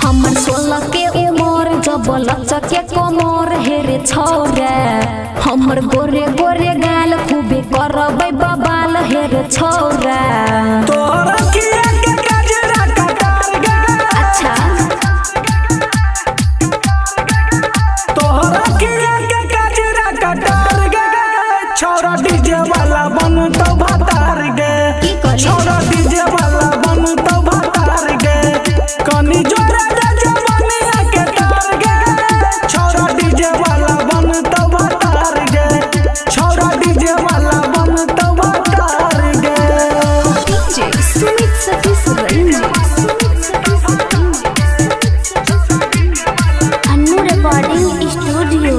हमर 16 के उमर जब लचके कमर हेरे छौरे हमर गोरे गोरे गाल खूबे करबै बबाल हेरे छौरे तोरा किया के गजरा कटार गे अच्छा तोरा किया के गजरा कटार गे छौरा डीजे वाला बन तो भातार गे छौरा डीजे वाला बन तो भातार गे कनी जोरा दे जवानिया के तार गे छौरा डीजे वाला बन तो भातार गे छौरा डीजे वाला बन तो भातार गे DJ Sumit Satish Annu recording studio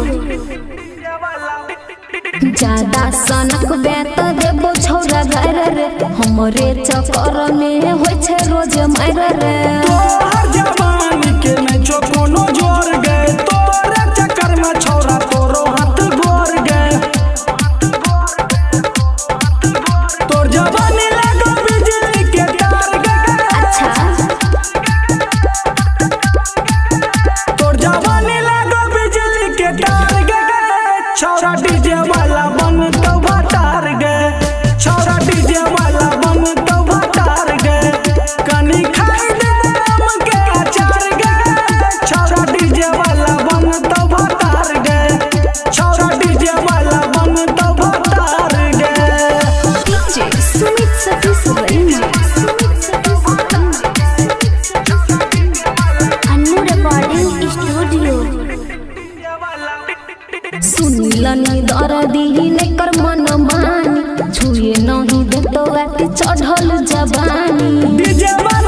ज्यादा सनक बेत देबो छौरा घर रे हमरे चक्कर में होय छै रोज मार रे तोहर जवानी के न छो कोनो जोर गे तोरे चक्कर में छौरा तोरो हाथ गोर गे तोर जवानी लगो बिजली के तार गे अच्छा तोर जवानी लगो बिजली के तार गे छौरा डीजे वाला बन तो भातार गे छौरा डीजे वाला बन तो भातार गे कनी खाई दे आम के अचार गे छौरा डीजे वाला बन तो भातार गे छौरा डीजे वाला बन तो भातार गे DJ Sumit Satish Annu recording studio सुनिलनी दर्दी लेकर मन मानी छुए नहीं देतो चढ़ल जवानी डीजे वाला